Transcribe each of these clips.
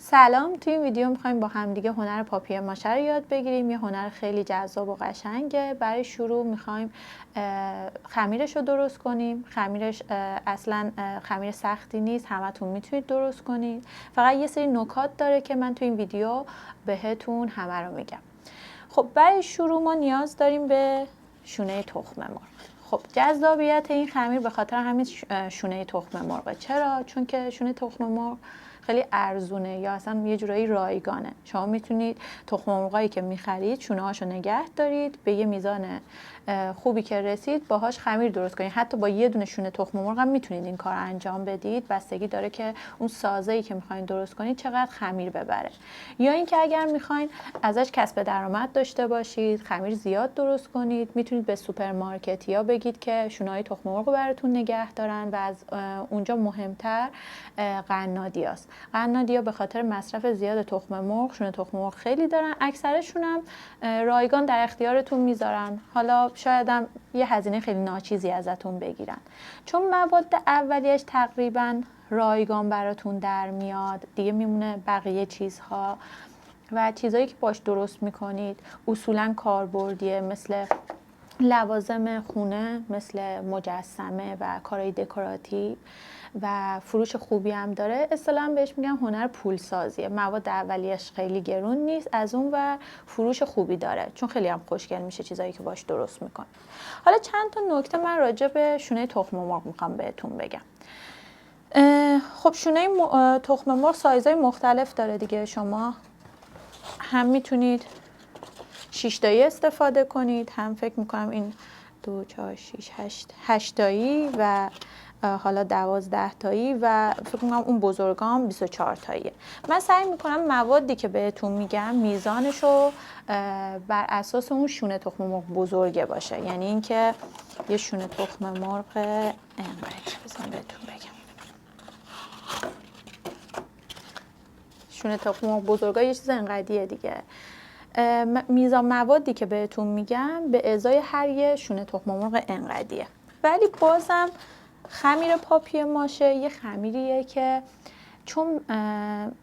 سلام، توی این ویدیو میخوایم با همدیگه هنر پاپیه ماشه رو یاد بگیریم. یه هنر خیلی جذاب و قشنگه. برای شروع میخوایم خمیرش رو درست کنیم. خمیرش اصلا خمیر سختی نیست، همتون میتونید درست کنید. فقط یه سری نکات داره که من توی این ویدیو بهتون همه رو میگم. خب برای شروع ما نیاز داریم به شونه تخم مرغ. خب جذابیت این خمیر به خاطر همین شونه تخم مرغ. چرا؟ چون که شونه تخم مرغ خیلی ارزونه یا اصلا یه جورایی رایگانه. شما میتونید تخم مرغایی که میخرید شونه هاشو نگه دارید، به یه میزان خوبی که رسید باهاش خمیر درست کنید. حتی با یه دونه شونه تخم مرغ هم میتونید این کار انجام بدید. بستگی داره که اون سازه‌ای که میخواین درست کنید چقدر خمیر ببره. یا اینکه اگر میخواین ازش کسب درآمد داشته باشید، خمیر زیاد درست کنید، میتونید به سوپرمارکتیا بگید که شونه‌های تخم مرغ رو براتون نگه دارن. و از اونجا مهمتر قنادیاست. قنادیا به خاطر مصرف زیاد تخم مرغ، شونه تخم مرغ خیلی دارن. اکثرشون هم رایگان در اختیارتون میذارن. حالا شاید هم یه هزینه خیلی ناچیزی ازتون بگیرن. چون مواد اولیه‌اش تقریبا رایگان براتون در میاد، دیگه میمونه بقیه چیزها و چیزایی که باش درست میکنید اصولا کاربردیه، مثل لوازم خونه، مثل مجسمه و کارهای دکوراتیو و فروش خوبی هم داره. اصطلاحاً بهش میگن هنر پولسازیه. مواد اولیه‌اش خیلی گرون نیست، از اون و فروش خوبی داره چون خیلی هم خوشگل میشه چیزایی که باش درست میکنه. حالا چند تا نکته من راجع به شونه تخم مرغ میخوام بهتون بگم. خب شونه تخم مرغ سایزهای مختلف داره دیگه. شما هم میتونید 6 تایی استفاده کنید، هم فکر میکنم این 2 4 6 8 تایی و حالا 12 تایی و فکر میکنم اون بزرگام 24 تاییه. من سعی میکنم موادی که بهتون میگم میزانشو بر اساس اون شونه تخم مرغ بزرگه باشه. یعنی اینکه یه شونه تخم مرغ اینقدر بهتون بگم، شونه تخم مرغ بزرگا یه چیز اینقدیه دیگه. میزان موادی که بهتون میگم به ازای هر یه شونه تخم مرغ اینقدیه. ولی بازم خمیر پاپیه ماشه یه خمیریه که چون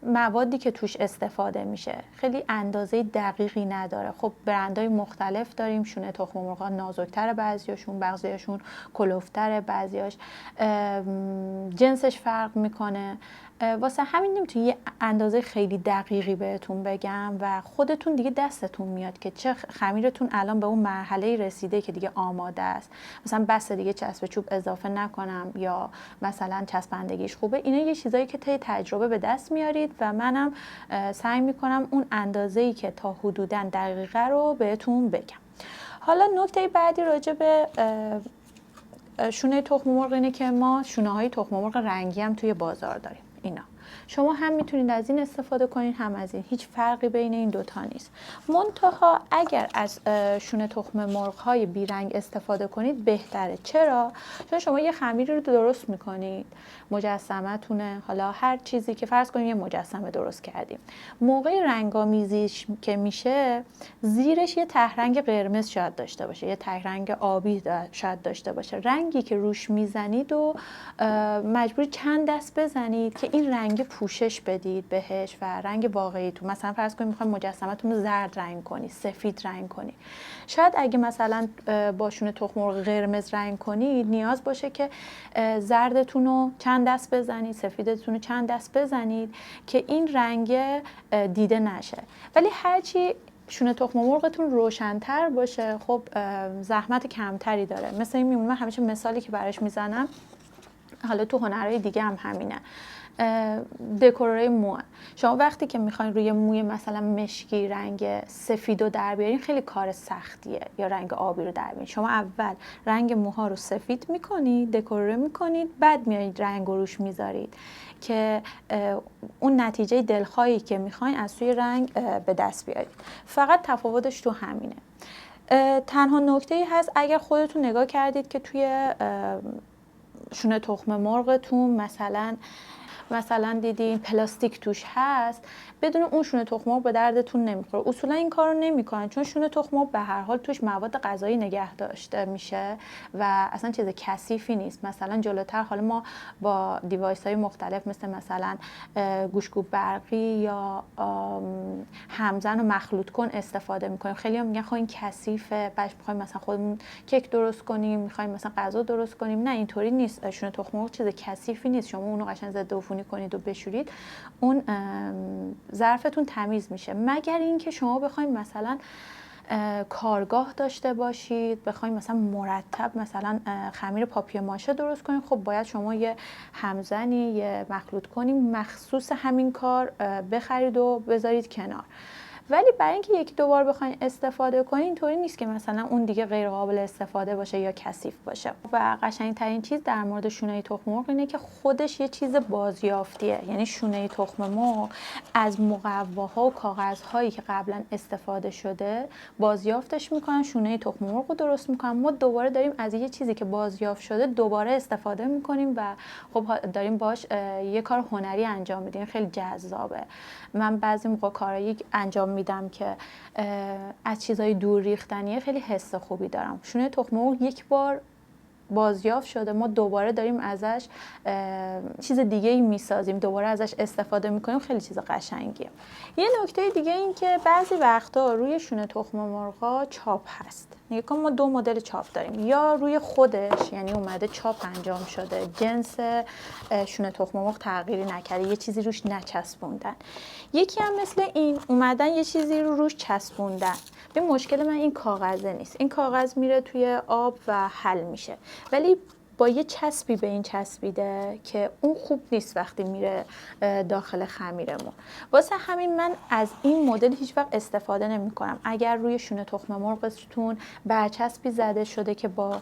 موادی که توش استفاده میشه خیلی اندازه دقیقی نداره. خب برندهای مختلف داریم. شونه تخم مرغ نازک‌تره، بعضیاشون کلوفتره، بعضیاش جنسش فرق میکنه. واسه همین نمیتونم یه اندازه خیلی دقیقی بهتون بگم و خودتون دیگه دستتون میاد که چه خمیرتون الان به اون مرحله رسیده که دیگه آماده است. مثلا بس دیگه چسب چوب اضافه نکنم یا مثلا چسبندگیش خوبه. اینا یه چیزایی که طی تجربه به دست میارید و منم سعی میکنم اون اندازه‌ای که تا حدوداً دقیقه رو بهتون بگم. حالا نکته بعدی راجع به شونه تخم مرغ اینه که ما شونه‌های تخم مرغ رنگی هم توی بازار داریم. اینا شما هم میتونید از این استفاده کنید هم از این، هیچ فرقی بین این دوتا نیست. منتها اگر از شونه تخم مرغ های بیرنگ استفاده کنید بهتره. چرا؟ چون شما یه خمیری رو درست میکنید، مجسمه تونه، حالا هر چیزی که فرض کنید یه مجسمه درست کردیم، موقع رنگامیزیش که میشه زیرش یه تهرنگ قرمز شاید داشته باشه، یه تهرنگ آبی شاید داشته باشه. رنگی که روش میزنید و مجبوری چند دست بزنید که این رنگ پوشش بدید بهش و رنگ واقعی تو. مثلا فرض کنید میخواید مجسمه‌تون رو زرد رنگ کنید، سفید رنگ کنید. شاید اگه مثلا با شونه تخم مرغ قرمز رنگ کنید نیاز باشه که زردتون رو چند دست بزنید، سفیدتون رو چند دست بزنید که این رنگ دیده نشه. ولی هرچی شونه تخم مرغتون روشن‌تر باشه خب زحمت کمتری داره. مثل این میمونه، من همیشه مثالی که براش میزنم، حالا تو هنرهای دیگه هم همینه، دکورای موه. شما وقتی که میخواین روی موی مثلا مشکی رنگ سفیدو در بیارین خیلی کار سختیه، یا رنگ آبی رو در بیارین. شما اول رنگ موها رو سفید میکنید، دکوره میکنید، بعد میایید رنگ رو روش میذارید که اون نتیجه دلخواهی که میخواین از توی رنگ به دست بیارید. فقط تفاوتش تو همینه. تنها نکته‌ای هست، اگر خودتون نگاه کردید که توی شونه تخم مرغتون مثلا مثلا دیدین پلاستیک توش هست، بدون اون شونه تخم مرغ به دردتون نمیخوره. اصولا این کارو نمیکنن چون شونه تخم مرغ به هر حال توش مواد غذایی نگه داشته میشه و اصلا چیز کثیفی نیست. مثلا جلوتر حالا ما با دیوایس های مختلف مثلا گوشگوب برقی یا همزن و مخلوط کن استفاده میکنیم. خیلی هم میگن خب این کثیفه، بعد میخوایم مثلا خودمون کیک درست کنیم، میخوایم مثلا غذا درست کنیم. نه، اینطوری نیست. شونه تخم مرغ چیز کثیفی نیست. شما اونو قشنگ ضد عفونی کنید و بشورید، اون ظرفتون تمیز میشه. مگر اینکه شما بخواید مثلا کارگاه داشته باشید، بخواید مثلا مرتب مثلا خمیر پاپیه ماشه درست کنید، خب باید شما یه همزنی، یه مخلوط کنی مخصوص همین کار بخرید و بذارید کنار. ولی برای اینکه یکی دو بار بخواید استفاده کنید، اینطوری نیست که مثلا اون دیگه غیر قابل استفاده باشه یا کثیف باشه. و قشنگترین چیز در مورد شونه تخم مرغ اینه که خودش یه چیز بازیافتیه. یعنی شونه تخم مرغ از مقواها و کاغذهایی که قبلا استفاده شده بازیافتش میکنن، شونه تخم مرغ رو درست میکنن. ما دوباره داریم از یه چیزی که بازیافت شده دوباره استفاده میکنیم و خب داریم باش یه کار هنری انجام میدیم. خیلی جذابه. من بعضی موقع کارایی انجام میدم که از چیزای دور ریختنیه، خیلی حس خوبی دارم. شونه تخم مرغ یک بار بازیافت شده، ما دوباره داریم ازش چیز دیگه ای میسازیم، دوباره ازش استفاده میکنیم. خیلی چیز قشنگیه. یه نکته دیگه این که بعضی وقتا روی شونه تخم مرغا چاپ هست. یکم ما دو مدل چاپ داریم، یا روی خودش یعنی اومده چاپ انجام شده، جنس شونه تخم مرغ تغییری نکرده، یه چیزی روش نچسبوندن. یکی هم مثل این اومدن یه چیزی رو روش چسبوندن. به مشکل من این کاغذه نیست. این کاغذ میره توی آب و حل میشه، ولی با یه چسبی به این چسبیده که اون خوب نیست وقتی میره داخل خمیرمون. واسه همین من از این مدل هیچ وقت استفاده نمی کنم. اگر روی شونه تخم مرغتون برچسبی زده شده که با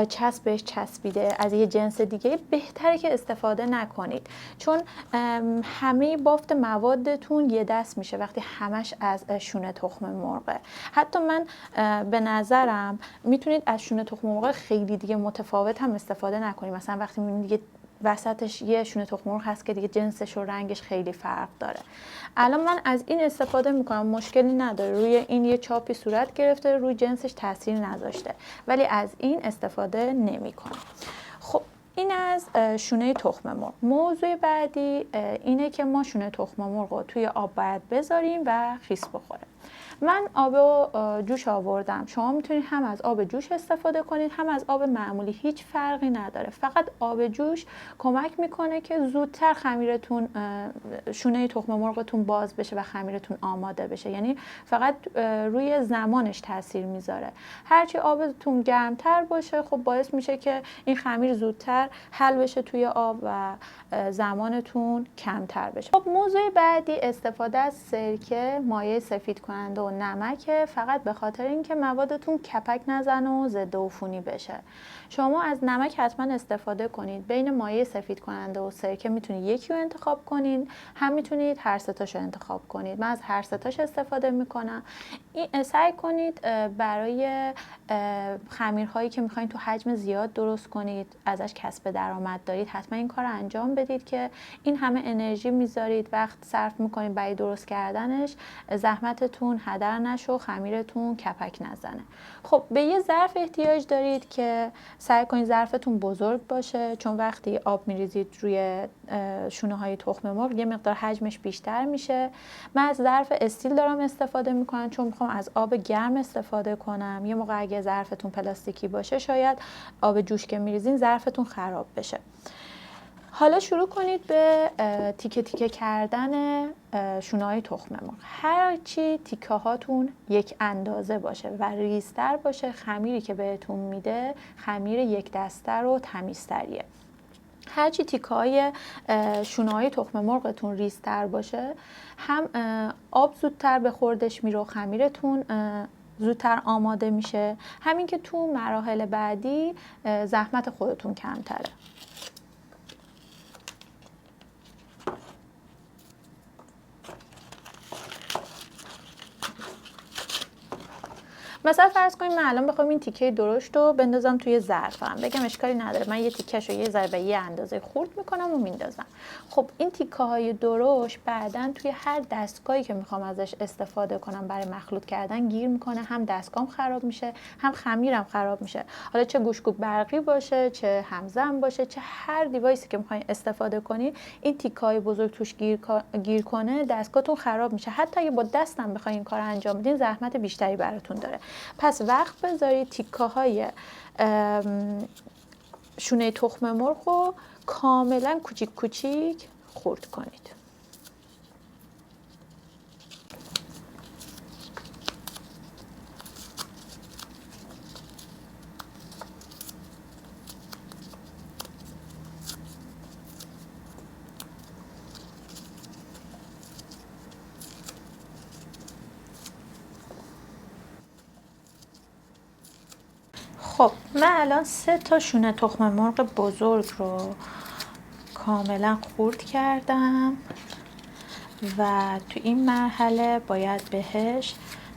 چسبش چسبیده از یه جنس دیگه، بهتره که استفاده نکنید، چون همه بافت موادتون یه دست میشه وقتی همش از شونه تخم مرغه. حتی من به نظرم میتونید از شونه تخم مرغ خیلی دیگه متفاوت هم استفاده نکنیم. مثلا وقتی میبینید دیگه وسطش یه شونه تخم مرغ هست که دیگه جنسش و رنگش خیلی فرق داره. الان من از این استفاده میکنم، مشکلی نداره. روی این یه چاپی صورت گرفته، روی جنسش تاثیر نذاشته، ولی از این استفاده نمیکنم. خب این از شونه تخم مرغ. موضوع بعدی اینه که ما شونه تخم مرغ رو توی آب باید بذاریم و خیس بخوره. من آب جوش آوردم. شما میتونید هم از آب جوش استفاده کنید هم از آب معمولی، هیچ فرقی نداره. فقط آب جوش کمک میکنه که زودتر خمیرتون، شونه تخم مرغتون باز بشه و خمیرتون آماده بشه. یعنی فقط روی زمانش تاثیر میذاره. هرچی آبتون گرمتر باشه خب باعث میشه که این خمیر زودتر حل بشه توی آب و زمانتون کمتر بشه. خب موضوع بعدی استفاده از سرکه، مایع سفید کننده و نمک، فقط به خاطر اینکه موادتون کپک نزنه و ضد عفونی بشه. شما از نمک حتما استفاده کنید. بین مایع سفید کننده و سرکه میتونید یکی رو انتخاب کنید، هم میتونید هر سه تاشو انتخاب کنید. من از هر سه تاش استفاده میکنم. این سعی کنید برای خمیرهایی که میخواین تو حجم زیاد درست کنید، ازش کسب درآمد دارید، حتما این کار رو انجام بدید که این همه انرژی میذارید، وقت صرف میکنید برای درست کردنش، زحمتتون هدر نشه، خمیرتون کپک نزنه. خب به یه ظرف احتیاج دارید که سعی کنید ظرفتون بزرگ باشه، چون وقتی آب میریزید روی شونه های تخم مرغ یه مقدار حجمش بیشتر میشه. من از ظرف استیل دارم استفاده میکنم چون میخوام از آب گرم استفاده کنم. یه موقع اگه ظرفتون پلاستیکی باشه شاید آب جوش که میریزین ظرفتون خراب بشه. حالا شروع کنید به تیکه تیکه کردن شونه های تخم مرغ. هرچی تیکه هاتون یک اندازه باشه و ریزتر باشه، خمیری که بهتون میده خمیر یک دسته و تمیزتریه. هرچی تیکه های شونه های تخم مرغتون ریزتر باشه، هم آب زودتر به خوردش میره و خمیرتون زودتر آماده میشه، همین که تو مراحل بعدی زحمت خودتون کمتره. مثلا فرض کنیم من الان بخوام این تیکه درشت رو بندازم توی ظرفم، بگم اشکالی نداره من یه تیکه‌شو یه ذره به یه اندازه خورد میکنم و میندازم. خب این تیکه‌های درشت بعداً توی هر دستگاهی که میخوام ازش استفاده کنم برای مخلوط کردن گیر میکنه، هم دستگاهم خراب میشه، هم خمیرم خراب میشه. حالا چه گوشت‌کوب برقی باشه، چه همزن باشه، چه هر دیوایسی که میخواین استفاده کنین، این تیکه‌های بزرگ توش گیر کنه دستگاهتون خراب میشه. حتی اگه با دستم بخواید این کار انجام بدین زحمت بیشتری براتون داره. پس وقت بذارید تیکه‌های شونه تخم مرغ رو کاملا کوچیک کوچیک خرد کنید. خب من الان 3 تا شونه تخم مرغ بزرگ رو کاملا خرد کردم و تو این مرحله باید بهش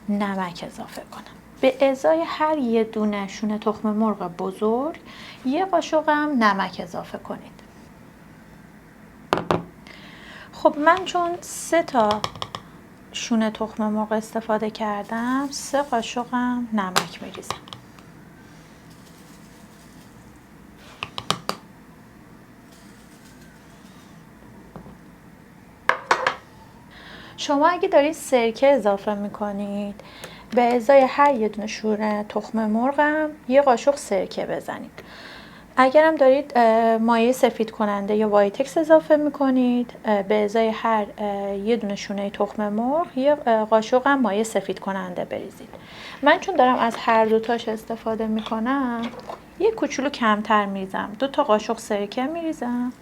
نمک اضافه کنم. به ازای هر یه دونه شونه تخم مرغ بزرگ یه قاشق هم نمک اضافه کنید. خب من چون 3 تا شونه تخم مرغ استفاده کردم 3 قاشق هم نمک میریزم. شما اگه دارید سرکه اضافه میکنید به ازای هر یه دونه شونه تخم مرغم یه قاشق سرکه بزنید. اگرم دارید مایع سفید کننده یا وایتکس اضافه میکنید به ازای هر یه دونه شونه تخم مرغ یه قاشق هم مایع سفید کننده بریزید. من چون دارم از هر دوتاش استفاده میکنم یه کوچولو کمتر میریزم، 2 تا قاشق سرکه میریزم.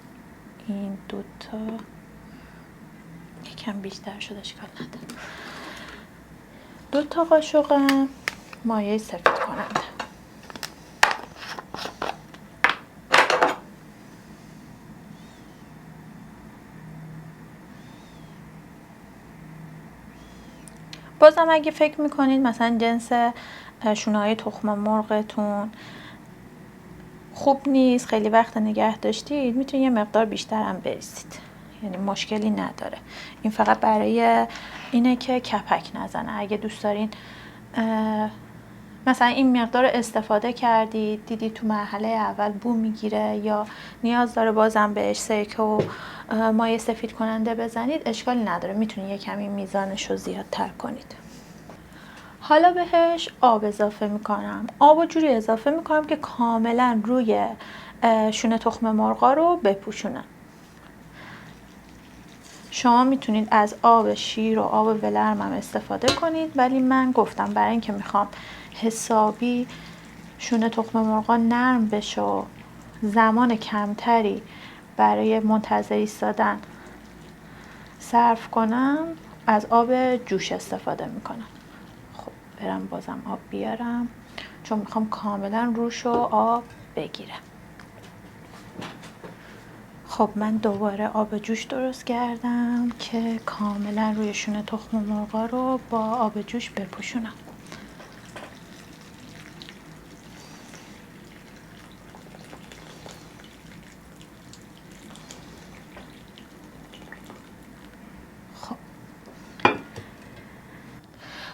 این 2 تا یکم بیشتر شده اشکال نداره. 2 تا قاشق مایع سفید کننده. بازم اگه فکر میکنید مثلا جنس شونه‌های تخم مرغتون خوب نیست، خیلی وقت نگه داشتید، میتونید یه مقدار بیشتر هم بریزید، یعنی مشکلی نداره. این فقط برای اینه که کپک نزنه. اگه دوست دارین مثلا این مقدار استفاده کردید دیدید تو مرحله اول بو میگیره یا نیاز داره بازم بهش سرکه و مایع سفید کننده بزنید، اشکالی نداره، میتونید یه کمی میزانش رو زیادتر کنید. حالا بهش آب اضافه میکنم. آب و جوری اضافه میکنم که کاملا روی شونه تخم مرغا رو بپوشونم. شما میتونید از آب شیر و آب ولرم هم استفاده کنید، ولی من گفتم برای اینکه میخوام حسابی شونه تخم مرغا نرم بشه و زمان کمتری برای منتظر ایستادن صرف کنم از آب جوش استفاده میکنم. خب برم بازم آب بیارم چون میخوام کاملا روش و آب بگیرم. خب من دوباره آب جوش درست کردم که کاملا روی شونه تخم مرغا رو با آب جوش بپوشونم.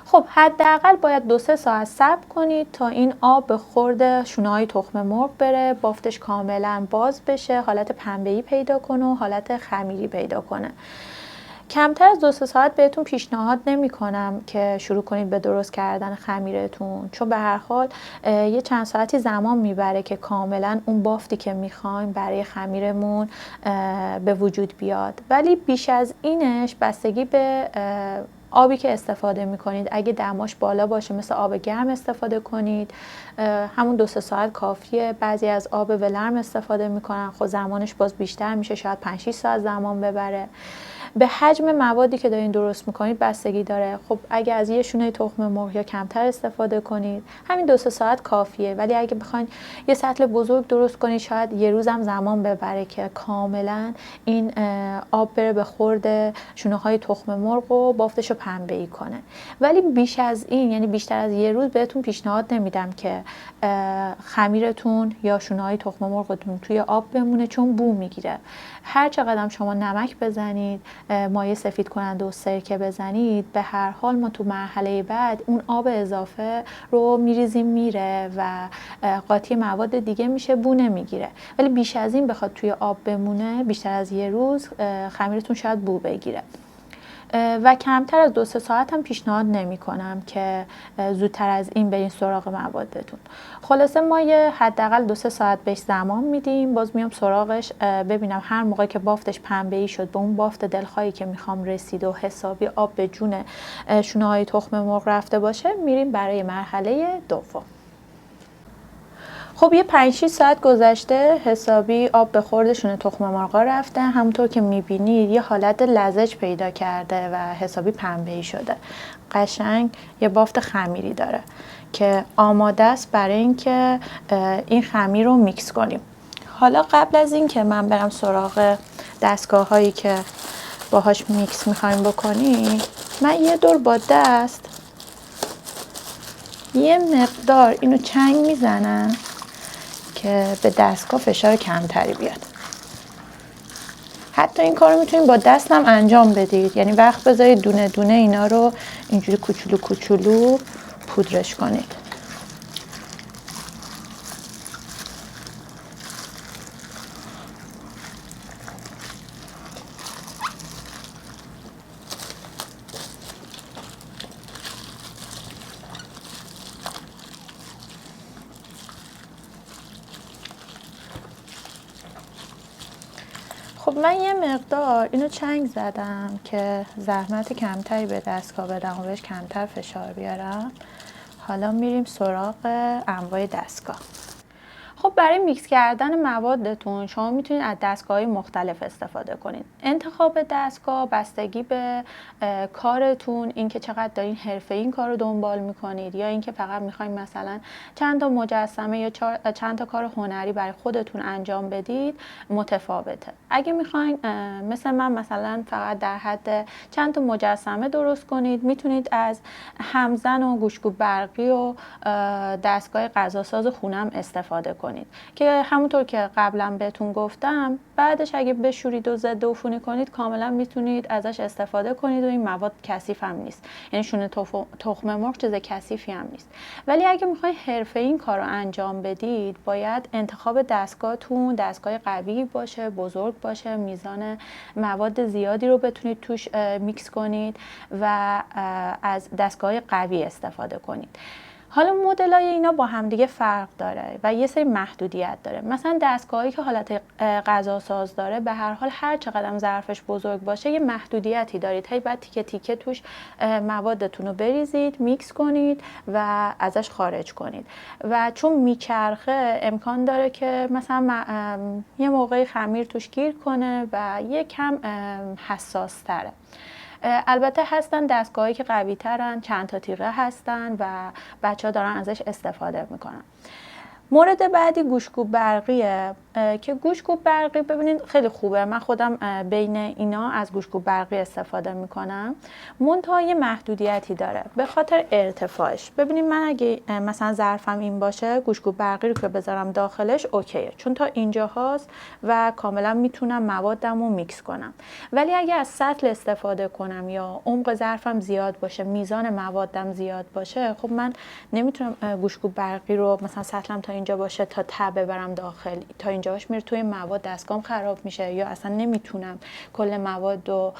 خب حداقل باید 2-3 ساعت صبر کنید تا این آب به خورد شونه‌های تخم مرغ بره، بافتش کاملا باز بشه، حالت پنبه‌ای پیدا کنه و حالت خمیری پیدا کنه. کمتر از 2-3 ساعت بهتون پیشنهاد نمی کنم که شروع کنید به درست کردن خمیرتون، چون به هر حال یه چند ساعتی زمان میبره که کاملا اون بافتی که میخوایم برای خمیرمون به وجود بیاد. ولی بیش از اینش بستگی به آبی که استفاده میکنید. اگه دماش بالا باشه مثل آب گرم استفاده کنید، همون 2-3 ساعت کافیه. بعضی از آب ولرم استفاده میکنن، خب زمانش باز بیشتر میشه، شاید 5-6 ساعت زمان ببره. به حجم موادی که دارین درست میکنید بستگی داره. خب اگه از یه شونه تخم مرغ یا کمتر استفاده کنید همین 2 ساعت کافیه، ولی اگه بخواید یه سطل بزرگ درست کنید شاید یه روزم زمان ببره که کاملا این آب بره به خورد شونه های تخم مرغ و بافتش رو پنبه‌ای کنه. ولی بیش از این، یعنی بیشتر از یه روز بهتون پیشنهاد نمیدم که خمیرتون یا شونه های تخم مرغتون توی آب بمونه، چون بو میگیره. هر چقدر شما نمک بزنید، مایع سفید کننده و سرکه بزنید، به هر حال ما تو مرحله بعد اون آب اضافه رو میریزیم میره و قاطی مواد دیگه میشه، بو نمیگیره. ولی بیش از این بخواد توی آب بمونه، بیشتر از یه روز، خمیرتون شاید بو بگیره. و کمتر از 2-3 ساعت هم پیشنهاد نمی کنم که زودتر از این برین سراغ موادتون. خلاصه ما یه حداقل 2-3 ساعت بهش زمان میدیم. باز میام سراغش ببینم هر موقع که بافتش پنبه‌ای شد، به اون بافت دلخواهی که میخوام رسید و حسابی آب به جون شونه های تخم مرغ رفته باشه، میریم برای مرحله دوم. خب یه 5-6 ساعت گذشته، حسابی آب به خورد شونه تخم مرغا رفته. همونطور که میبینید یه حالت لزج پیدا کرده و حسابی پنبه‌ای شده. قشنگ یه بافت خمیری داره که آماده است برای اینکه این خمیر رو میکس کنیم. حالا قبل از این که من برم سراغ دستگاه هایی که باهاش میکس میخوایم بکنیم، من یه دور با دست یه مقدار اینو چنگ میزنم که به دستگاه فشار کمتری بیاد. حتی این کار رو میتونید با دستم انجام بدید، یعنی وقت بذارید دونه دونه اینا رو اینجوری کوچولو کوچولو پودرش کنید. خب من یه مقدار اینو چنگ زدم که زحمت کمتری به دستگاه بدم و بهش کمتر فشار بیارم. حالا میریم سراغ انواع دستگاه. خب برای میکس کردن موادتون شما میتونید از دستگاه‌های مختلف استفاده کنید. انتخاب دستگاه بستگی به کارتون، اینکه چقدر دارین حرفه‌ای این کار رو دنبال میکنید یا اینکه فقط میخواین مثلا چند تا مجسمه یا چند تا کار هنری برای خودتون انجام بدید، متفاوته. اگه میخواین مثل من مثلا فقط در حد چند تا مجسمه درست کنید، میتونید از همزن و گوشت‌کوب برقی و دستگاه غذاساز خونم استفاده کنید که همونطور که قبلا بهتون گفتم، بعدش اگه بشورید و ضد عفونی کنید کاملا میتونید ازش استفاده کنید و این مواد کثیف هم نیست. یعنی شونه تخم مرغ چیز کثیفی هم نیست. ولی اگه میخواید حرفه‌ای این کار رو انجام بدید، باید انتخاب دستگاهتون دستگاه قوی باشه، بزرگ باشه، میزان مواد زیادی رو بتونید توش میکس کنید و از دستگاه قوی استفاده کنید. حالا مدل‌های اینا با همدیگه فرق داره و یه سری محدودیت داره. مثلا دستگاهی که حالت غذاساز داره، به هر حال هر چقدر ظرفش بزرگ باشه یه محدودیتی دارید. هی بعد تیکه تیکه توش موادتون رو بریزید، میکس کنید و ازش خارج کنید. و چون میچرخه امکان داره که مثلا یه موقعی خمیر توش گیر کنه و یه کم حساس تره. البته هستن دستگاهی که قوی ترن، چند تا تیغه هستن و بچه ها دارن ازش استفاده میکنن. مورد بعدی گوشت‌کوب برقیه که گوشت‌کوب برقی ببینید خیلی خوبه. من خودم بین اینا از گوشت‌کوب برقی استفاده میکنم. منتها یه محدودیتی داره به خاطر ارتفاعش. ببینید من اگه مثلا ظرفم این باشه، گوشت‌کوب برقی رو که بذارم داخلش اوکیه، چون تا اینجا هاست و کاملا میتونم موادم رو میکس کنم. ولی اگه از سطل استفاده کنم یا عمق ظرفم زیاد باشه، میزان موادم زیاد باشه، خب من نمیتونم گوشت‌کوب برقی رو مثلا سطلم تا اینجا باشه تا ته ببرم داخل، تا اینجاش میره توی مواد، دستگاهم خراب میشه یا اصلا نمیتونم کل مواد رو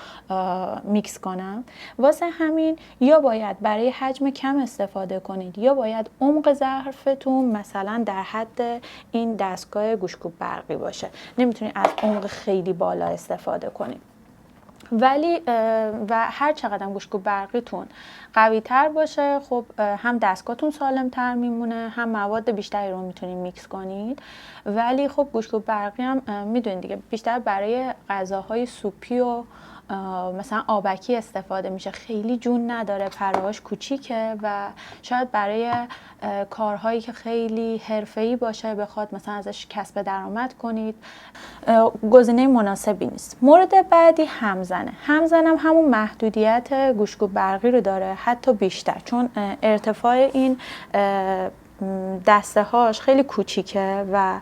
میکس کنم. واسه همین یا باید برای حجم کم استفاده کنید یا باید عمق ظرفتون مثلا در حد این دستگاه گوشت‌کوب برقی باشه. نمیتونید از عمق خیلی بالا استفاده کنید. ولی و هر چقدر گوشت‌کوب برقیتون قوی تر باشه، خب هم دستگاهتون سالم تر میمونه، هم مواد بیشتری رو میتونید میکس کنید. ولی خب گوشت‌کوب برقی هم میدونید دیگه بیشتر برای غذاهای سوپی و مثلا آبکی استفاده میشه، خیلی جون نداره، پرهاش کوچیکه و شاید برای کارهایی که خیلی حرفه‌ای باشه بخواد مثلا ازش کسب درآمد کنید گزینه مناسبی نیست. مورد بعدی همزنه. همزن هم همون محدودیت گوشت‌گوب برقی رو داره، حتی بیشتر، چون ارتفاع این دسته هاش خیلی کوچیکه و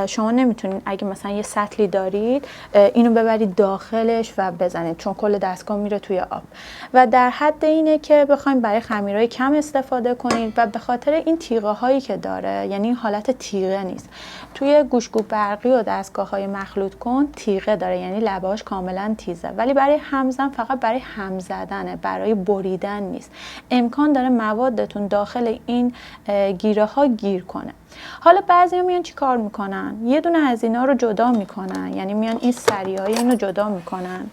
شما نمیتونید اگه مثلا یه سطلی دارید اینو ببرید داخلش و بزنید، چون کل دستگاه میره توی آب و در حد اینه که بخواید برای خمیرهای کم استفاده کنید و به خاطر این تیغه هایی که داره، یعنی این حالت تیغه نیست. توی گوشت‌گوب برقی و دستگاه های مخلوط کن تیغه داره، یعنی لبهاش کاملا تیزه، ولی برای همزن فقط برای هم زدنه، برای بریدن نیست. امکان داره موادتون داخل این گیره ها گیر کنه. حالا بعضیا میان چی کار میکنن؟ یه دونه از اینا رو جدا میکنن، یعنی میان این سریای اینو جدا میکنن،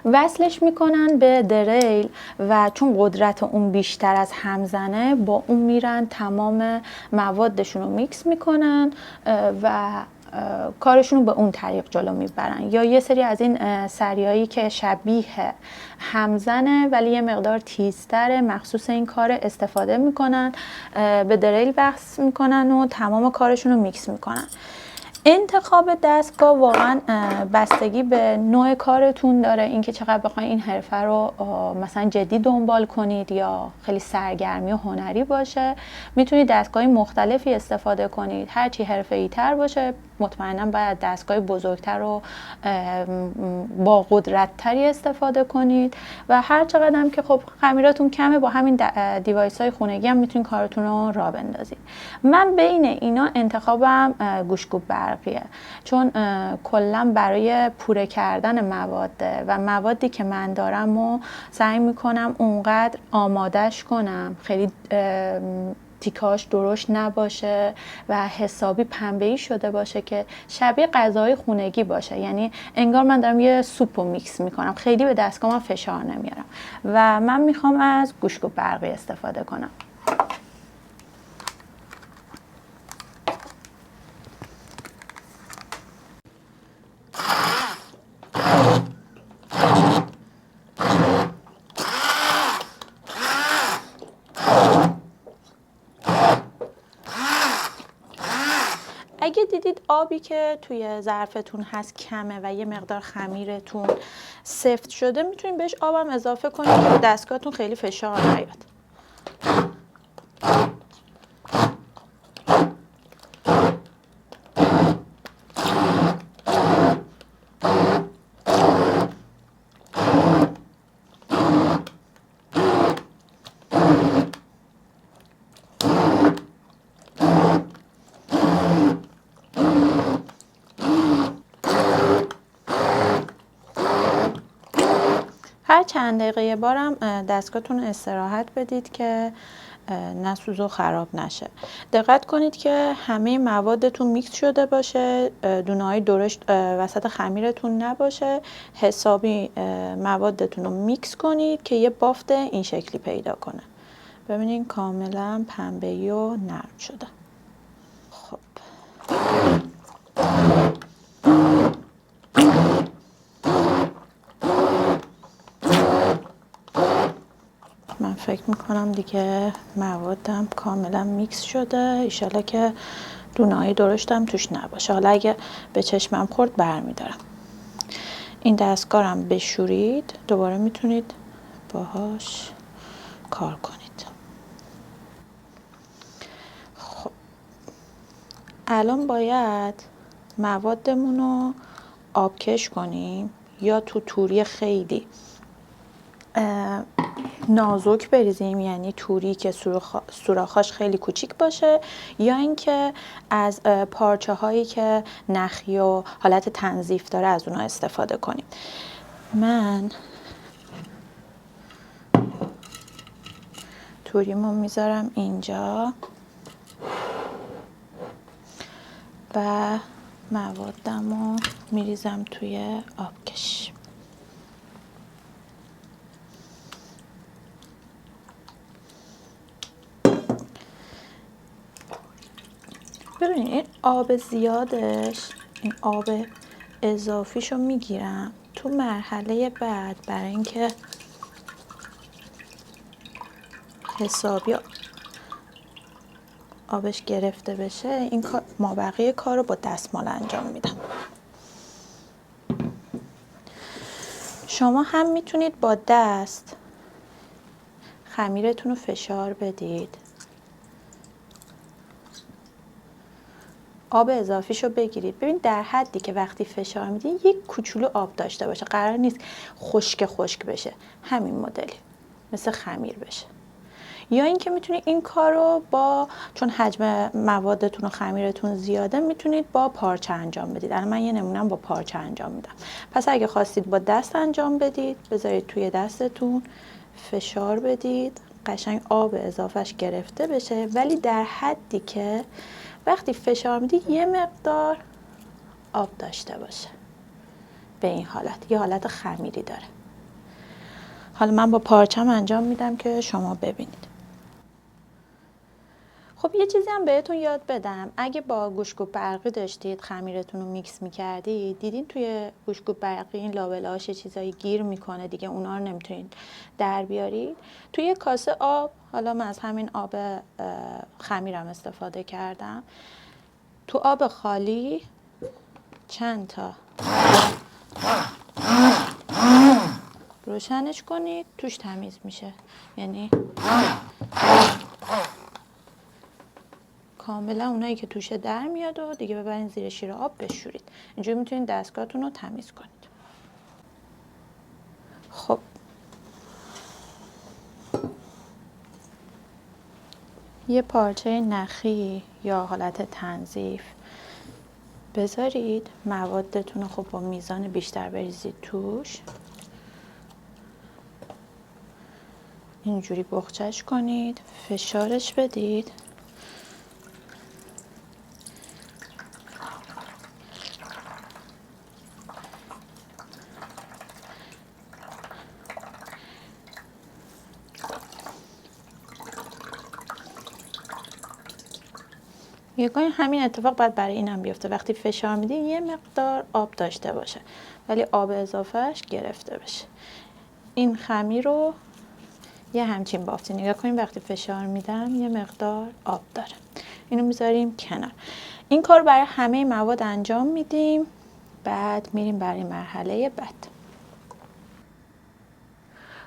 وصلش میکنن به دریل و چون قدرت اون بیشتر از همزنه با اون میرن تمام موادشون رو میکس میکنن و کارشون رو به اون طریق جلو میبرن. یا یه سری از این سریایی که شبیه همزنه ولی یه مقدار تیزتره، مخصوص این کار استفاده میکنن، به دریل وصل میکنن و تمام کارشون رو میکس میکنن. انتخاب دستگاه واقعا بستگی به نوع کارتون داره، اینکه چقدر بخواید این حرفه رو مثلا جدی دنبال کنید یا خیلی سرگرمی و هنری باشه. میتونید دستگاه مختلفی استفاده کنید، هرچی حرفه‌ای تر باشه مطمئنا باید دستگاه بزرگتر و با قدرت تری استفاده کنید و هر چقدر هم که خب خمیراتون کمه با همین دیوایس های خونگی هم میتونید کارتون رو راه بندازید. من بین اینا انتخابم گوشت‌گوب برقیه، چون کلا برای پوره کردن مواد و موادی که من دارم و سعی میکنم اونقدر آمادش کنم خیلی تیکاش درشت نباشه و حسابی پنبه‌ای شده باشه که شبیه غذای خونگی باشه، یعنی انگار من دارم یه سوپو میکس میکنم، خیلی به دستگاه من فشار نمیارم و من میخوام از گوشت‌گوب برقی استفاده کنم. اگه دیدید آبی که توی ظرفتون هست کمه و یه مقدار خمیرتون سفت شده، میتونید بهش آبم اضافه کنید که دستگاهتون خیلی فشار نیاد. هر چند دقیقه یه بارم دستگاهتون استراحت بدید که نسوز و خراب نشه. دقت کنید که همه موادتون میکس شده باشه، دونه‌های درشت وسط خمیرتون نباشه. حسابی موادتون رو میکس کنید که یه بافت این شکلی پیدا کنه. ببینید کاملا پنبه‌ای و نرم شده. خب من فکر میکنم دیگه موادم کاملا میکس شده، ایشالا که دونه‌های درشتم توش نباشه. حالا اگه به چشمم خورد برمیدارم. این دستگاه هم بشورید، دوباره میتونید باهاش کار کنید. خب الان باید موادمون رو آبکش کنیم، یا تو توری خیلی نازک بریزیم، یعنی توری که سوراخاش خیلی کوچیک باشه، یا اینکه از پارچه هایی که نخی و حالت تنظیف داره از اونها استفاده کنیم. من توریمو میذارم اینجا و موادمو میریزم توی آبکش. ببینید این آب زیادش، این آب اضافیشو میگیرم تو مرحله بعد برای اینکه حسابی آبش گرفته بشه این مابقی کار رو با دستمال انجام میدم. شما هم میتونید با دست خمیرتون رو فشار بدید، آب اضافیشو بگیرید. ببین در حدی که وقتی فشار میدین یک کوچولو آب داشته باشه، قرار نیست خشک بشه، همین مدلی مثل خمیر بشه. یا اینکه میتونید این کار رو چون حجم موادتون و خمیرتون زیاده میتونید با پارچه انجام بدید. الان من یه نمونم با پارچه انجام میدم. پس اگه خواستید با دست انجام بدید بذارید توی دستتون فشار بدید، قشنگ آب اضافهش گرفته بشه، ولی در حدی که وقتی فشار میدید یه مقدار آب داشته باشه. به این حالت یه حالت خمیری داره. حالا من با پارچم انجام میدم که شما ببینید. خب یه چیزی هم بهتون یاد بدم، اگه با گوشت‌کوب برقی داشتید خمیرتون رو میکس میکردید، دیدین توی گوشت‌کوب برقی این لابلاش چیزایی گیر میکنه دیگه، اونا رو نمیتونید در بیارید. توی یه کاسه آب، حالا من از همین آب خمیرم استفاده کردم، تو آب خالی چند تا روشنش کنید، توش تمیز میشه. یعنی کاملا اونایی که توشه در میاد و دیگه ببرین زیر شیر آب بشورید. اینجوری میتونید دستگاهتون رو تمیز کنید. خب یه پارچه نخی یا حالت تنظیف بذارید، موادتون رو خب با میزان بیشتر بریزید توش، اینجوری بخچش کنید، فشارش بدید. یکان همین اتفاق باید برای اینم بیفته، وقتی فشار میدین یه مقدار آب داشته باشه ولی آب اضافهش گرفته بشه. این خمیر رو یه همچین بافتی نگاه کنیم، وقتی فشار میدم یه مقدار آب داره. اینو میذاریم کنار. این کار برای همه مواد انجام میدیم، بعد میریم برای مرحله بعد.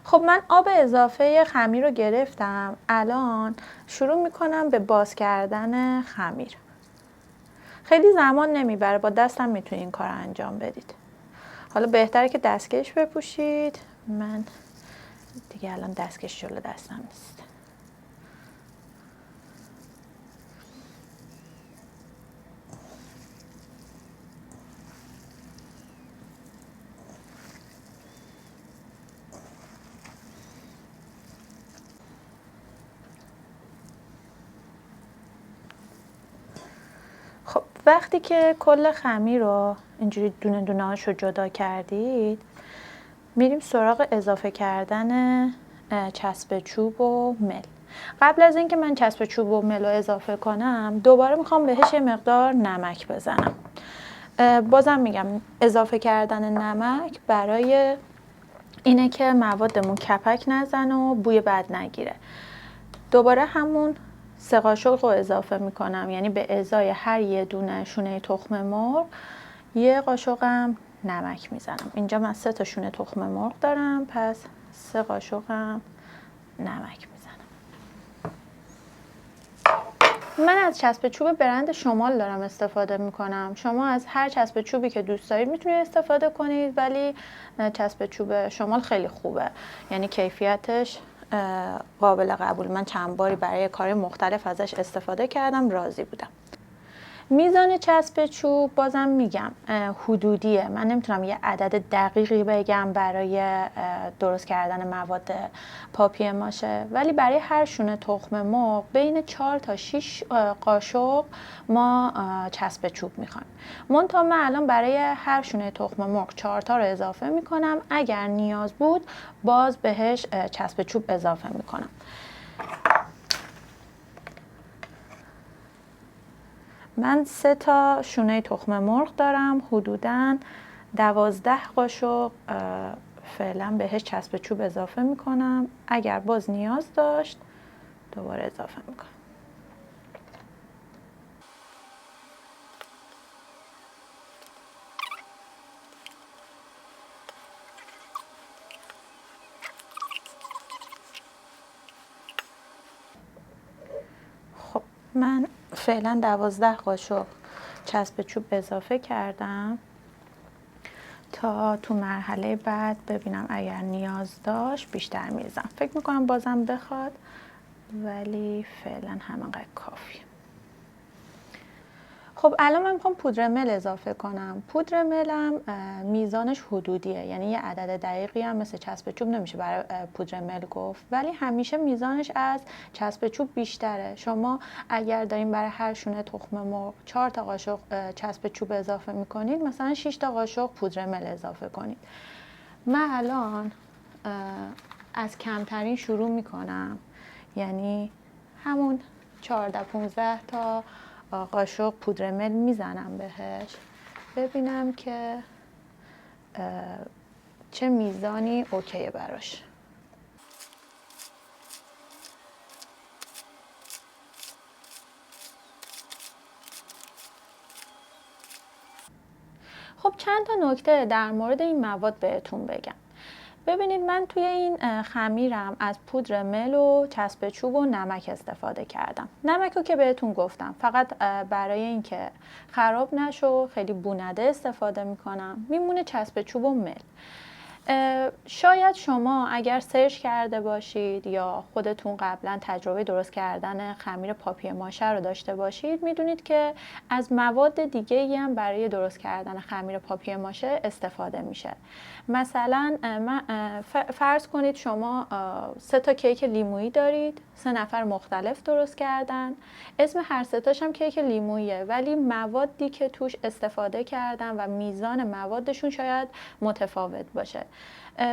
خب من آب اضافه خمیر رو گرفتم، الان شروع میکنم به باز کردن خمیر. خیلی زمان نمیبره، با دستم میتونید این کار رو انجام بدید. حالا بهتره که دستکش بپوشید، من دیگه الان دستکش جلو دستم نیست. خب وقتی که کل خمیر رو اینجوری دونه دونه هاشو جدا کردید، میریم سراغ اضافه کردن چسب چوب و مل. قبل از اینکه من چسب چوب و مل رو اضافه کنم دوباره میخوام بهش یه مقدار نمک بزنم. بازم میگم اضافه کردن نمک برای اینه که موادمون کپک نزنه و بوی بد نگیره. دوباره همون 3 قاشق رو اضافه میکنم، یعنی به ازای هر یه دونه شونه تخم مرغ 1 قاشقم نمک میزنم. اینجا من 3 تا شونه تخم مرغ دارم، پس 3 قاشقم نمک میزنم. من از چسب چوب برند شمال دارم استفاده میکنم. شما از هر چسب چوبی که دوست دارید میتونید استفاده کنید، ولی چسب چوب شمال خیلی خوبه، یعنی کیفیتش قابل قبول. من چند باری برای کار مختلف ازش استفاده کردم، راضی بودم. میزان چسب چوب بازم میگم حدودیه، من نمیتونم یه عدد دقیقی بگم برای درست کردن مواد پاپیه ماشه، ولی برای هر شونه تخم مرغ بین 4 تا 6 قاشق ما چسب چوب میخوایم. منتها من الان برای هر شونه تخم مرغ 4 تا رو اضافه میکنم، اگر نیاز بود باز بهش چسب چوب اضافه میکنم. من 3 تا شونه تخم مرغ دارم، حدوداً 12 قاشق فعلا بهش چسب چوب اضافه میکنم. اگر باز نیاز داشت دوباره اضافه میکنم. خب من فعلا 12 قاشق چسب چوب اضافه کردم تا تو مرحله بعد ببینم اگر نیاز داشت بیشتر میریزم. فکر میکنم بازم بخواد، ولی فعلا همینقدر کافیه. خب الان من میخوام پودر مل اضافه کنم. پودر ملم میزانش حدودیه، یعنی یه عدد دقیقی هم مثل چسب چوب نمیشه برای پودر مل گفت، ولی همیشه میزانش از چسب چوب بیشتره. شما اگر دارین برای هر شونه تخم مرغ 4 تا قاشق چسب چوب اضافه میکنید، مثلا 6 تا قاشق پودر مل اضافه کنید. من الان از کمترین شروع میکنم، یعنی همون 14-15 تا قاشق پودر مل میزنم بهش، ببینم که چه میزانی اوکیه براش. خب چند تا نکته در مورد این مواد بهتون بگم. ببینید من توی این خمیرم از پودر مل و چسب چوب و نمک استفاده کردم. نمک رو که بهتون گفتم فقط برای اینکه خراب نشه خیلی بو نده استفاده میکنم. میمونه چسب چوب و مل. شاید شما اگر سرچ کرده باشید یا خودتون قبلا تجربه درست کردن خمیر پاپیه ماشه رو داشته باشید، میدونید که از مواد دیگه‌ای هم برای درست کردن خمیر پاپیه ماشه استفاده میشه. مثلا فرض کنید شما 3 تا کیک لیمویی دارید، 3 نفر مختلف درست کردن، اسم هر 3 تاش هم کیک لیموییه، ولی موادی که توش استفاده کردن و میزان موادشون شاید متفاوت باشه.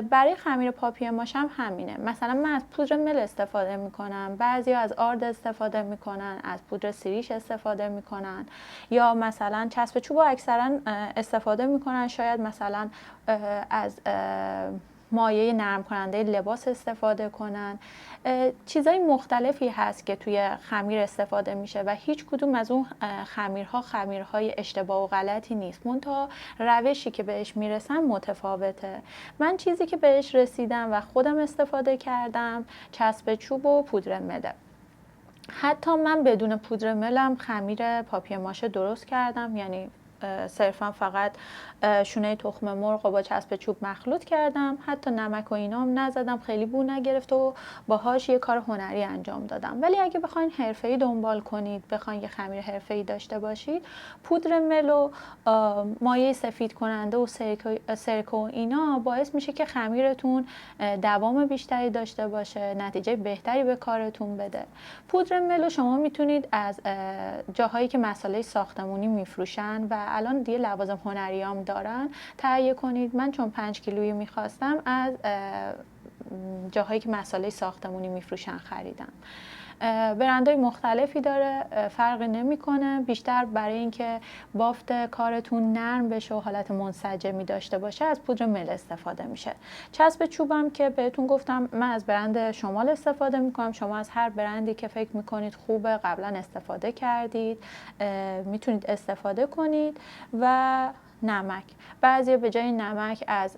برای خمیر پاپیه ماشه هم همینه. مثلا من از پودر مل استفاده میکنم، بعضیا از آرد استفاده میکنن، از پودر سیریش استفاده میکنن، یا مثلا چسب چوب اکثرا استفاده میکنن، شاید مثلا از مایع نرم کننده لباس استفاده کنن. چیزای مختلفی هست که توی خمیر استفاده میشه و هیچ کدوم از اون خمیرهای اشتباه و غلطی نیست، منتها روشی که بهش میرسن متفاوته. من چیزی که بهش رسیدم و خودم استفاده کردم چسب چوب و پودر مله. حتی من بدون پودر ملم خمیر پاپیه ماشه درست کردم، یعنی صرفا فقط شونه تخم مرغ رو با چسب چوب مخلوط کردم، حتی نمک و اینا هم نزدم، خیلی بو نگرفت و باهاش یه کار هنری انجام دادم. ولی اگه بخواین حرفه‌ای دنبال کنید، بخواین یه خمیر حرفه‌ای داشته باشید، پودر مل و مایع سفید کننده و سرکه و اینا باعث میشه که خمیرتون دوام بیشتری داشته باشه، نتیجه بهتری به کارتون بده. پودر مل رو شما میتونید از جاهایی که مساله ساختمونی میفروشن و الان دیگه لوازم هنریام دارن تهیه کنید. من چون 5 کیلویی میخواستم از جاهایی که مساله ساختمونی میفروشن خریدم. برندهای مختلفی داره، فرقی نمیکنه، بیشتر برای اینکه بافت کارتون نرم بشه و حالت منسجمی داشته باشه از پودر مل استفاده میشه. چسب چوبم که بهتون گفتم من از برند شمال استفاده میکنم، شما از هر برندی که فکر میکنید خوبه قبلا استفاده کردید میتونید استفاده کنید. و نمک، بعضی به جای نمک از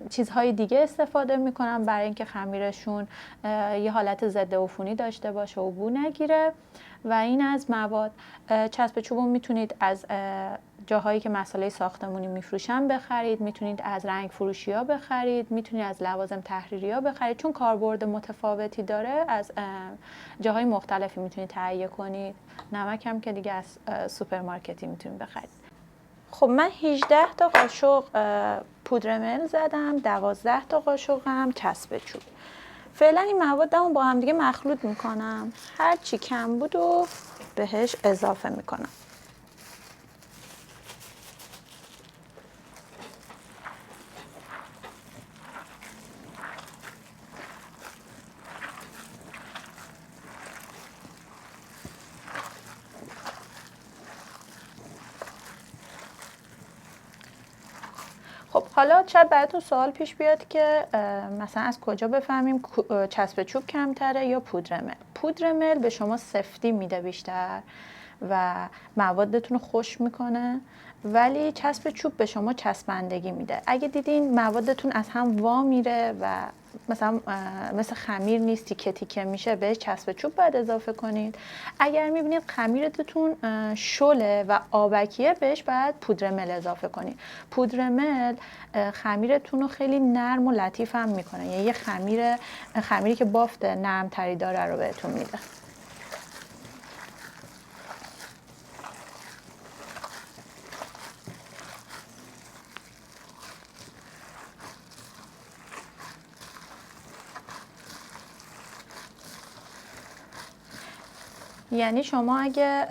چیزهای دیگه استفاده میکنم برای اینکه خمیرشون یه حالت ضد عفونی داشته باشه و بو نگیره. و این از مواد. چسب چوب میتونید از جاهایی که مساله ساختمونی میفروشن بخرید، میتونید از رنگ فروشی ها بخرید، میتونید از لوازم تحریری ها بخرید، چون کاربرد متفاوتی داره از جاهای مختلفی میتونید تهیه کنید. نمک هم که دیگه از سوپرمارکتی میتونید بخرید. خب من 18 تا قاشق پودر مل زدم، 12 تا قاشق هم چسب چوب. فعلا این موادمو با هم دیگه مخلوط میکنم، هر چی کم بود و بهش اضافه میکنم. خب حالا شاید براتون سوال پیش بیاد که مثلا از کجا بفهمیم چسب چوب کمتره یا پودر مل. پودر مل به شما سفتی میده بیشتر و موادتون رو خشک میکنه، ولی چسب چوب به شما چسبندگی میده. اگه دیدین موادتون از هم وا میره و مثلا مثل خمیر نیست، تیکه تیکه میشه، بهش چسب چوب باید اضافه کنید. اگر میبینید خمیرتون شله و آبکیه، بهش باید پودر مل اضافه کنید. پودر مل خمیرتون رو خیلی نرم و لطیف هم میکنه، یعنی یه خمیری که بافت نرم تری داره رو بهتون میده. یعنی شما اگه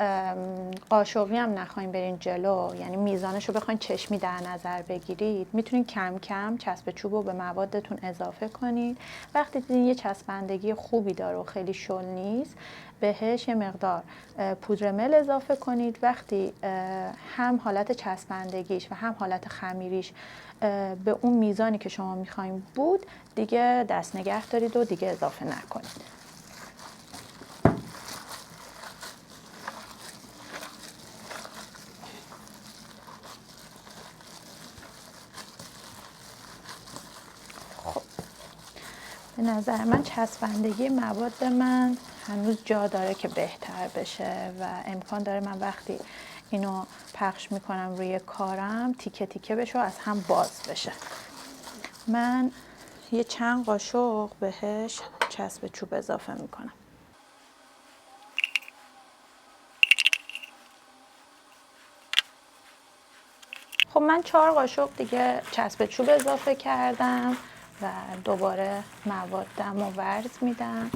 قاشقی هم نخواین برین جلو، یعنی میزانش رو بخواین چشمی در نظر بگیرید، میتونید کم کم چسب چوب رو به موادتون اضافه کنید. وقتی دیدین یه چسبندگی خوبی داره و خیلی شل نیست، بهش یه مقدار پودر مل اضافه کنید. وقتی هم حالت چسبندگیش و هم حالت خمیریش به اون میزانی که شما میخواین بود، دیگه دست نگه دارید و دیگه اضافه نکنید. به نظر من چسبندگی مواد من هنوز جا داره که بهتر بشه و امکان داره من وقتی اینو پخش میکنم روی کارم تیکه تیکه بشه و از هم باز بشه. من یه چند قاشق بهش چسب چوب اضافه میکنم. خب من 4 قاشق دیگه چسب چوب اضافه کردم و دوباره موادم رو ورز میدم.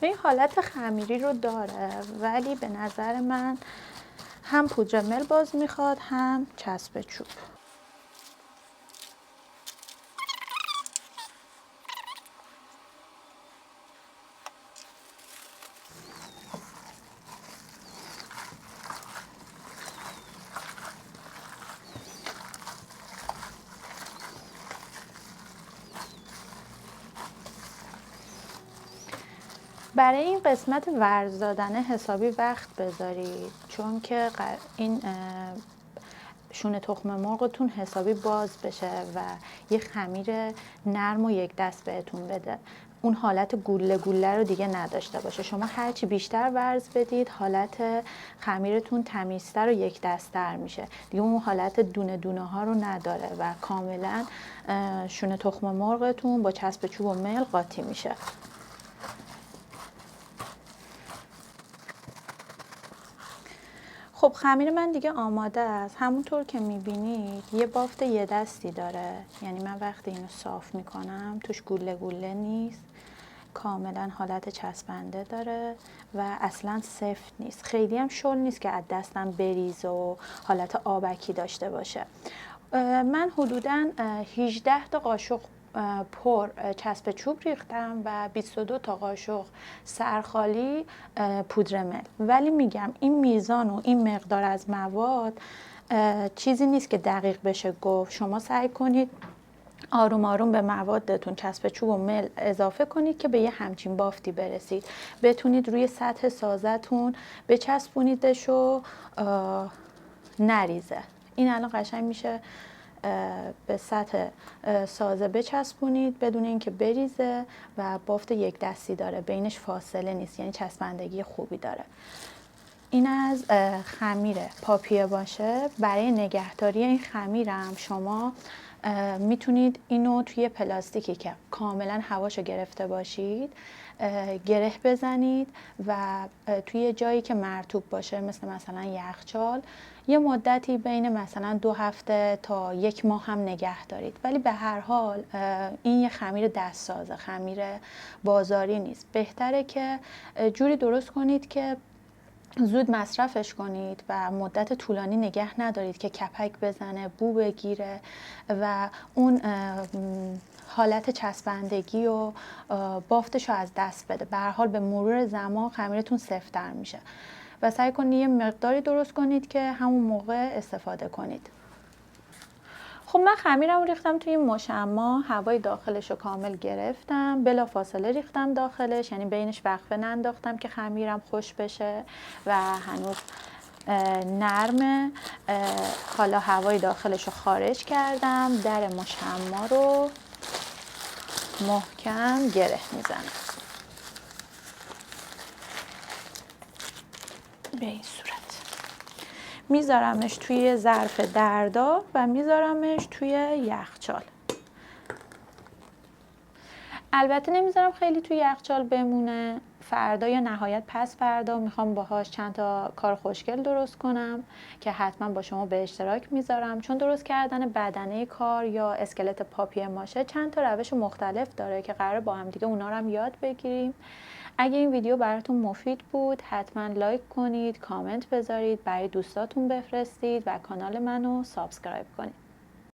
این حالت خمیری رو داره، ولی به نظر من هم پودر مل باز میخواد هم چسب چوب. برای این قسمت ورز دادن حسابی وقت بذارید، چون که این شونه تخم مرغتون حسابی باز بشه و یه خمیر نرم و یک دست بهتون بده، اون حالت گوله گوله رو دیگه نداشته باشه. شما هرچی بیشتر ورز بدید، حالت خمیرتون تمیزتر و یک دست‌تر میشه، دیگه اون حالت دونه دونه ها رو نداره و کاملا شونه تخم مرغتون با چسب چوب و مل قاطی میشه. خب خمیر من دیگه آماده است. همونطور که میبینید یه بافت یه دستی داره، یعنی من وقتی اینو صاف میکنم توش گوله گوله نیست، کاملا حالت چسبنده داره و اصلا سفت نیست، خیلی هم شل نیست که از دستم بریزه و حالت آبکی داشته باشه. من حدوداً 18 تا قاشق پر چسب چوب ریختم و 22 تا قاشق سرخالی پودر مل. ولی میگم این میزان و این مقدار از مواد چیزی نیست که دقیق بشه گفت. شما سعی کنید آروم آروم به موادتون چسب چوب و مل اضافه کنید که به یه همچین بافتی برسید، بتونید روی سطح سازتون بچسبونیدش و نریزه. این الان قشنگ میشه به سطح سازه بچسبونید بدون اینکه بریزه و بافت یک دستی داره، بینش فاصله نیست، یعنی چسبندگی خوبی داره. این از خمیر پاپیه باشه. برای نگهداری این خمیرم شما میتونید اینو توی پلاستیکی که کاملا هواشو گرفته باشید گره بزنید و توی جایی که مرطوب باشه مثلا یخچال یه مدتی بین مثلا 2 هفته تا 1 ماه هم نگه دارید. ولی به هر حال این یه خمیر دستسازه، خمیر بازاری نیست. بهتره که جوری درست کنید که زود مصرفش کنید و مدت طولانی نگه ندارید که کپک بزنه، بو بگیره و اون حالت چسبندگی و بافتش رو از دست بده. به هر حال به مرور زمان خمیرتون سفت‌تر میشه و سعی کنید یه مقداری درست کنید که همون موقع استفاده کنید. خب من خمیرم رو ریختم توی مشما، هوای داخلش رو کامل گرفتم، بلا فاصله ریختم داخلش، یعنی بینش وقفه ننداختم که خمیرم خوش بشه و هنوز نرمه. حالا هوای داخلش رو خارج کردم، در مشما رو محکم گره میزنم به این صورت. میذارمش توی ظرف درداب و میذارمش توی یخچال. البته نمیذارم خیلی توی یخچال بمونه. فردا یا نهایت پس فردا میخوام باهاش چند تا کار خوشگل درست کنم که حتما با شما به اشتراک میذارم، چون درست کردن بدنه کار یا اسکلت پاپیه ماشه چند تا روش مختلف داره که قراره با هم دیگه اونا رو هم یاد بگیریم. اگه این ویدیو براتون مفید بود حتما لایک کنید، کامنت بذارید، برای دوستاتون بفرستید و کانال منو سابسکرایب کنید.